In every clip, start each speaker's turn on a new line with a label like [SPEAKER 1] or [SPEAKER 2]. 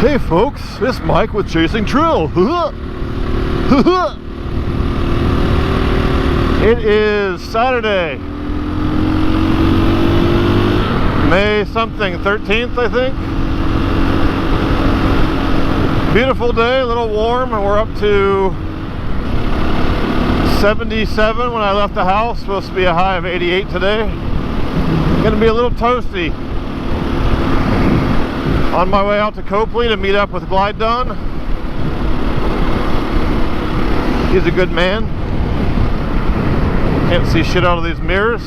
[SPEAKER 1] Hey folks, it's Mike with Chasing Trail. It is Saturday, May something, 13th I think. Beautiful day, a little warm, and we're up to 77 when I left the house. Supposed to be a high of 88 today. Gonna be a little toasty. On my way out to Copley to meet up with Glide Don. He's a good man. Can't see shit out of these mirrors.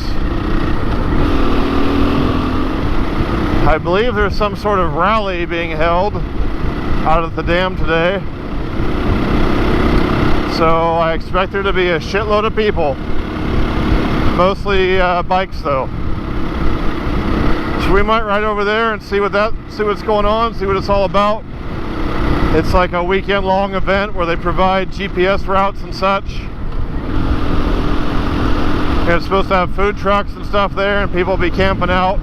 [SPEAKER 1] I believe there's some sort of rally being held out at the dam today. So I expect there to be a shitload of people. Mostly bikes though. So we might ride over there and see what's going on, see what it's all about. It's like a weekend long event where they provide GPS routes and such. And it's supposed to have food trucks and stuff there, and people will be camping out.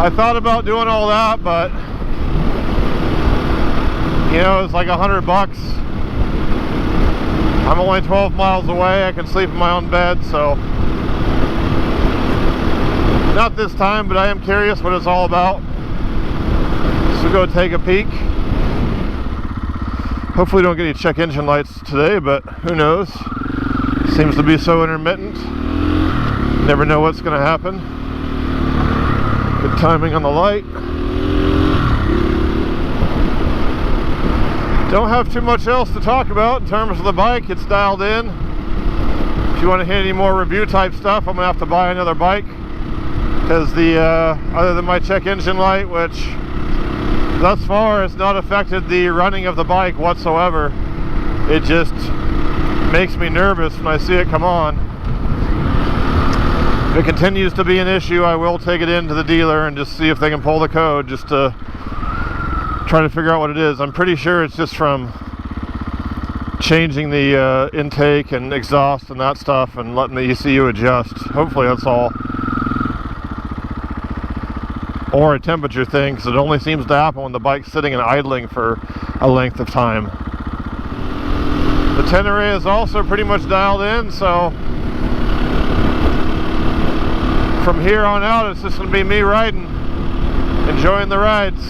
[SPEAKER 1] I thought about doing all that, but you know, it's like $100. I'm only 12 miles away. I can sleep in my own bed, so not this time, but I am curious what it's all about. So go take a peek. Hopefully don't get any check engine lights today, but who knows? Seems to be so intermittent. Never know what's going to happen. Good timing on the light. Don't have too much else to talk about in terms of the bike. It's dialed in. If you want to hear any more review type stuff, I'm going to have to buy another bike. Because the other than my check engine light, which thus far has not affected the running of the bike whatsoever, it just makes me nervous when I see it come on. If it continues to be an issue, I will take it into the dealer and just see if they can pull the code, just to try to figure out what it is. I'm pretty sure it's just from changing the intake and exhaust and that stuff and letting the ECU adjust. Hopefully that's all. Or a temperature thing, because it only seems to happen when the bike's sitting and idling for a length of time. The Tenere is also pretty much dialed in, so from here on out it's just going to be me riding, enjoying the rides.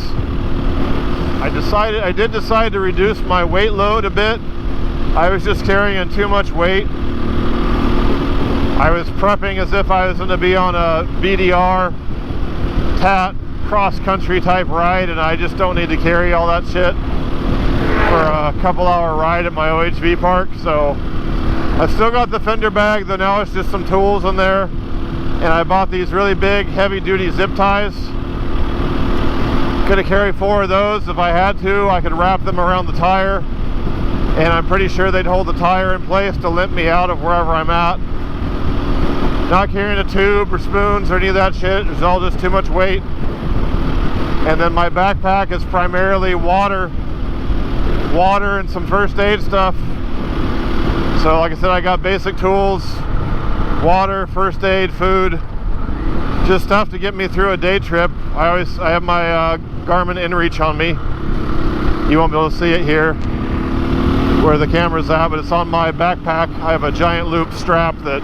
[SPEAKER 1] I did decide to reduce my weight load a bit. I was just carrying too much weight. I was prepping as if I was going to be on a BDR TAT cross-country type ride, and I just don't need to carry all that shit for a couple-hour ride at my OHV park. So I've still got the fender bag, though now it's just some tools in there, and I bought these really big heavy-duty zip ties. Could have carried 4 of those if I had to. I could wrap them around the tire, and I'm pretty sure they'd hold the tire in place to limp me out of wherever I'm at. Not carrying a tube or spoons or any of that shit. It's all just too much weight. And then my backpack is primarily water and some first aid stuff. So like I said, I got basic tools, water, first aid, food, just stuff to get me through a day trip. I have my Garmin InReach on me. You won't be able to see it here where the camera's at, but it's on my backpack. I have a giant loop strap that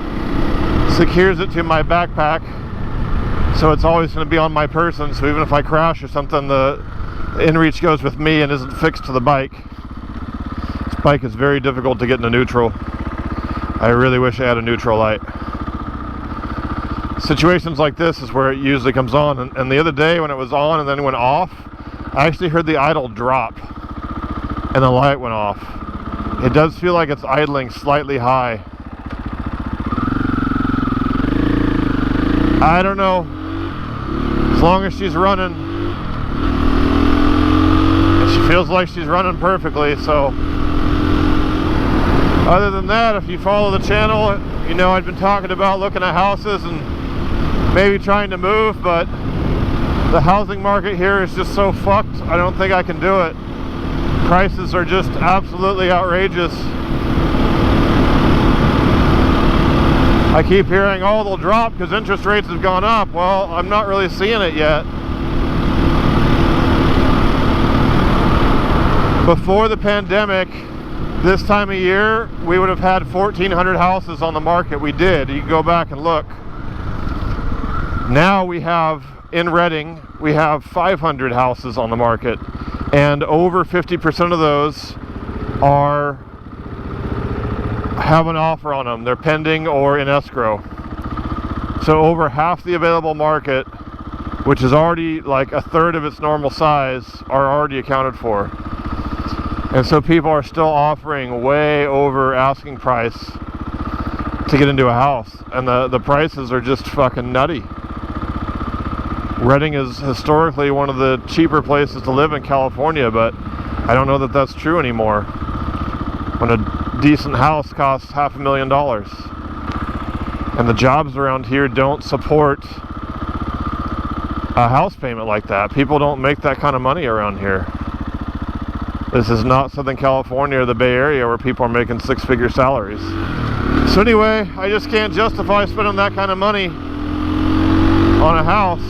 [SPEAKER 1] secures it to my backpack, so it's always going to be on my person. So even if I crash or something, the InReach goes with me and isn't fixed to the bike. This bike is very difficult to get into neutral. I really wish I had a neutral light. Situations like this is where it usually comes on, and the other day when it was on and then went off, I actually heard the idle drop and the light went off. It does feel like it's idling slightly high. I don't know. As long as she's running, and she feels like she's running perfectly. So other than that, if you follow the channel, you know I've been talking about looking at houses and maybe trying to move, but the housing market here is just so fucked. I don't think I can do it. Prices are just absolutely outrageous. I keep hearing, oh, they'll drop because interest rates have gone up. Well, I'm not really seeing it yet. Before the pandemic, this time of year, we would have had 1,400 houses on the market. We did. You can go back and look. Now we have, in Reading, we have 500 houses on the market, and over 50% of those have an offer on them. They're pending or in escrow. So over half the available market, which is already like a third of its normal size, are already accounted for. And so people are still offering way over asking price to get into a house, and the prices are just fucking nutty. Reading is historically one of the cheaper places to live in California, but I don't know that that's true anymore, when a decent house costs $500,000. And the jobs around here don't support a house payment like that. People don't make that kind of money around here. This is not Southern California or the Bay Area where people are making six-figure salaries. So anyway, I just can't justify spending that kind of money on a house.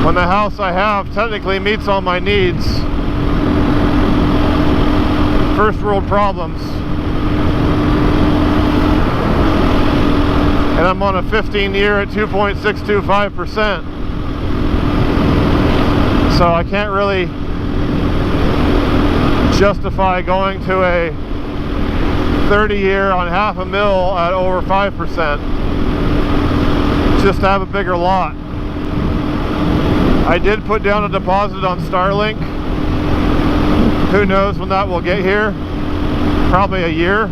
[SPEAKER 1] When the house I have technically meets all my needs. First world problems. And I'm on a 15-year at 2.625%. So I can't really justify going to a 30-year on $500,000 at over 5%. Just to have a bigger lot. I did put down a deposit on Starlink. Who knows when that will get here? Probably a year.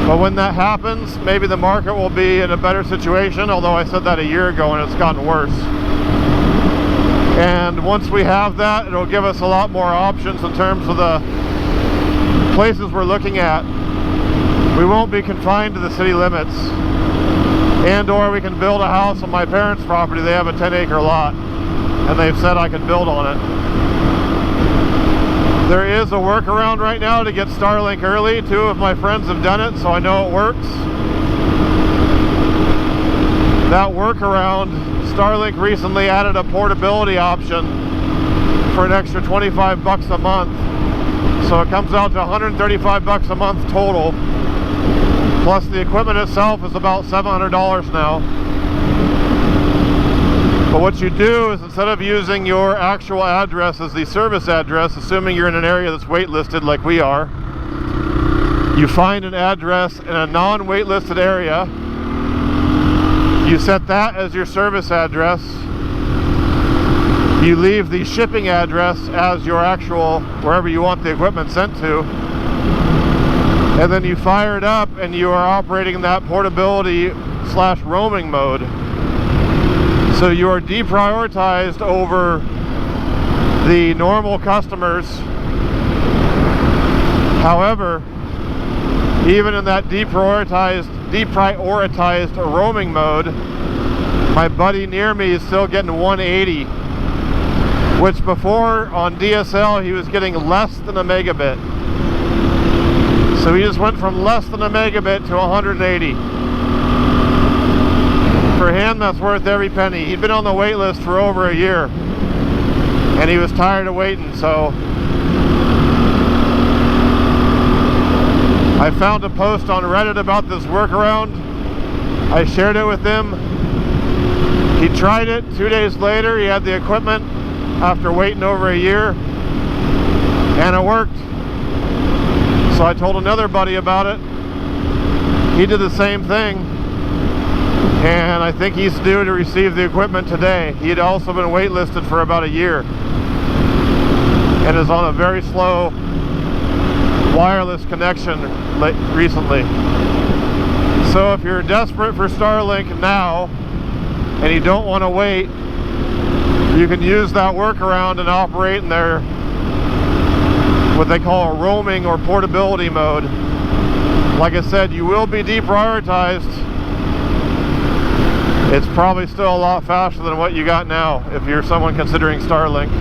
[SPEAKER 1] But when that happens, maybe the market will be in a better situation, although I said that a year ago and it's gotten worse. And once we have that, it'll give us a lot more options in terms of the places we're looking at. We won't be confined to the city limits. And or we can build a house on my parents' property. They have a 10-acre lot, and they've said I can build on it. There is a workaround right now to get Starlink early. 2 of my friends have done it, so I know it works. That workaround, Starlink recently added a portability option for an extra $25 a month. So it comes out to $135 a month total. Plus the equipment itself is about $700 now. But what you do is, instead of using your actual address as the service address, assuming you're in an area that's waitlisted like we are, you find an address in a non-waitlisted area, you set that as your service address, you leave the shipping address as your actual, wherever you want the equipment sent to, and then you fire it up and you are operating in that portability/roaming mode. So you are deprioritized over the normal customers. However, even in that deprioritized roaming mode, my buddy near me is still getting 180, which before on DSL he was getting less than a megabit. So he just went from less than a megabit to 180. For him, that's worth every penny. He'd been on the wait list for over a year, and he was tired of waiting, so I found a post on Reddit about this workaround. I shared it with him. He tried it. 2 days later, he had the equipment after waiting over a year, and it worked. So I told another buddy about it. He did the same thing, and I think he's due to receive the equipment today. He had also been waitlisted for about a year and is on a very slow wireless connection recently. So if you're desperate for Starlink now and you don't want to wait, you can use that workaround and operate in their what they call a roaming or portability mode. Like I said, you will be deprioritized. It's probably still a lot faster than what you got now if you're someone considering Starlink.